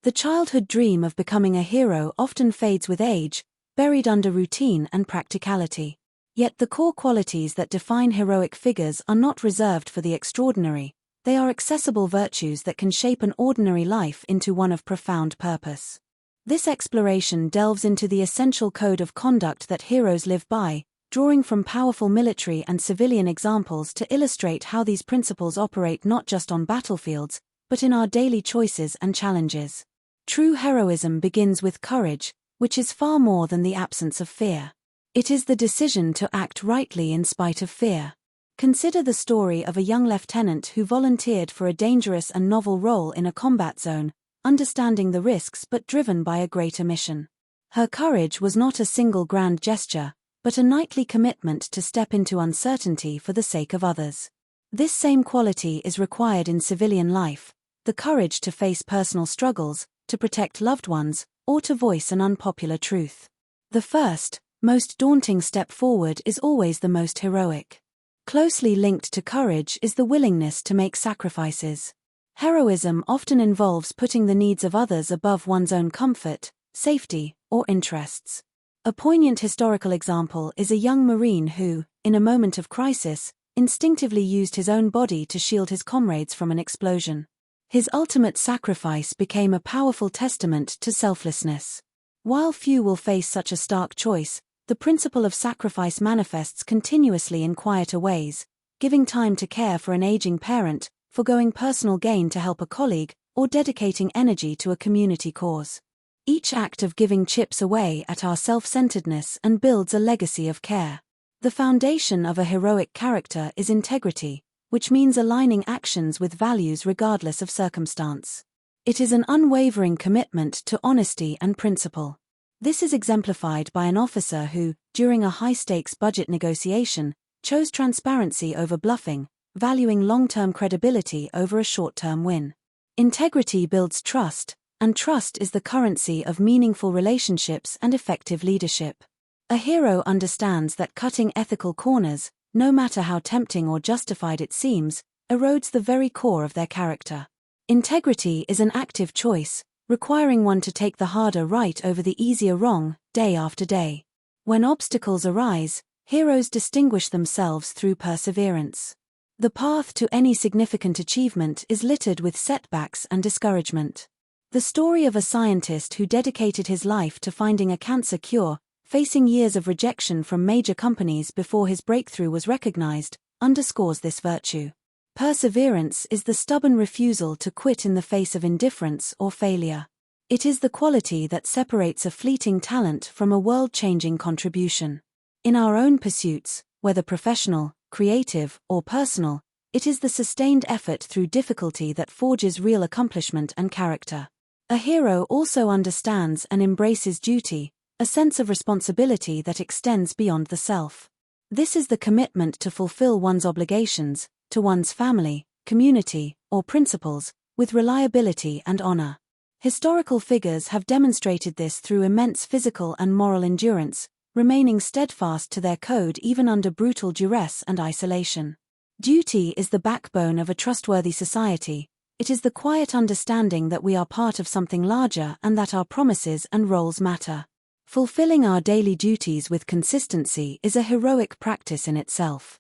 The childhood dream of becoming a hero often fades with age, buried under routine and practicality. Yet the core qualities that define heroic figures are not reserved for the extraordinary. They are accessible virtues that can shape an ordinary life into one of profound purpose. This exploration delves into the essential code of conduct that heroes live by, drawing from powerful military and civilian examples to illustrate how these principles operate not just on battlefields, but in our daily choices and challenges. True heroism begins with courage, which is far more than the absence of fear. It is the decision to act rightly in spite of fear. Consider the story of a young lieutenant who volunteered for a dangerous and novel role in a combat zone, understanding the risks but driven by a greater mission. Her courage was not a single grand gesture, but a nightly commitment to step into uncertainty for the sake of others. This same quality is required in civilian life, the courage to face personal struggles, to protect loved ones, or to voice an unpopular truth. The first, most daunting step forward is always the most heroic. Closely linked to courage is the willingness to make sacrifices. Heroism often involves putting the needs of others above one's own comfort, safety, or interests. A poignant historical example is a young Marine who, in a moment of crisis, instinctively used his own body to shield his comrades from an explosion. His ultimate sacrifice became a powerful testament to selflessness. While few will face such a stark choice, the principle of sacrifice manifests continuously in quieter ways, giving time to care for an aging parent, forgoing personal gain to help a colleague, or dedicating energy to a community cause. Each act of giving chips away at our self-centeredness and builds a legacy of care. The foundation of a heroic character is integrity, which means aligning actions with values regardless of circumstance. It is an unwavering commitment to honesty and principle. This is exemplified by an officer who, during a high-stakes budget negotiation, chose transparency over bluffing, valuing long-term credibility over a short-term win. Integrity builds trust, and trust is the currency of meaningful relationships and effective leadership. A hero understands that cutting ethical corners, no matter how tempting or justified it seems, erodes the very core of their character. Integrity is an active choice, requiring one to take the harder right over the easier wrong, day after day. When obstacles arise, heroes distinguish themselves through perseverance. The path to any significant achievement is littered with setbacks and discouragement. The story of a scientist who dedicated his life to finding a cancer cure, facing years of rejection from major companies before his breakthrough was recognized, underscores this virtue. Perseverance is the stubborn refusal to quit in the face of indifference or failure. It is the quality that separates a fleeting talent from a world-changing contribution. In our own pursuits, whether professional, creative, or personal, it is the sustained effort through difficulty that forges real accomplishment and character. A hero also understands and embraces duty, a sense of responsibility that extends beyond the self. This is the commitment to fulfill one's obligations, to one's family, community, or principles, with reliability and honor. Historical figures have demonstrated this through immense physical and moral endurance, remaining steadfast to their code even under brutal duress and isolation. Duty is the backbone of a trustworthy society. It is the quiet understanding that we are part of something larger and that our promises and roles matter. Fulfilling our daily duties with consistency is a heroic practice in itself.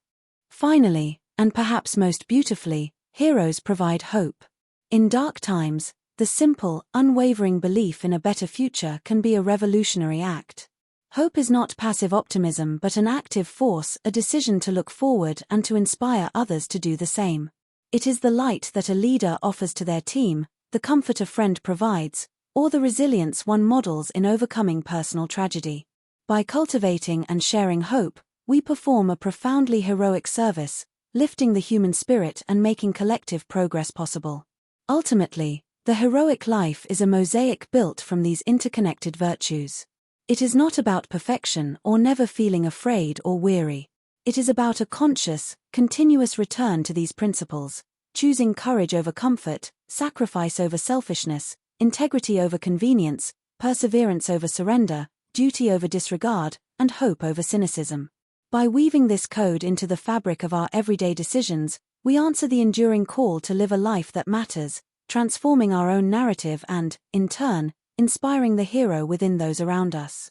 Finally, and perhaps most beautifully, heroes provide hope. In dark times, the simple, unwavering belief in a better future can be a revolutionary act. Hope is not passive optimism but an active force, a decision to look forward and to inspire others to do the same. It is the light that a leader offers to their team, the comfort a friend provides, or the resilience one models in overcoming personal tragedy. By cultivating and sharing hope, we perform a profoundly heroic service, lifting the human spirit and making collective progress possible. Ultimately, the heroic life is a mosaic built from these interconnected virtues. It is not about perfection or never feeling afraid or weary. It is about a conscious, continuous return to these principles, choosing courage over comfort, sacrifice over selfishness, integrity over convenience, perseverance over surrender, duty over disregard, and hope over cynicism. By weaving this code into the fabric of our everyday decisions, we answer the enduring call to live a life that matters, transforming our own narrative and, in turn, inspiring the hero within those around us.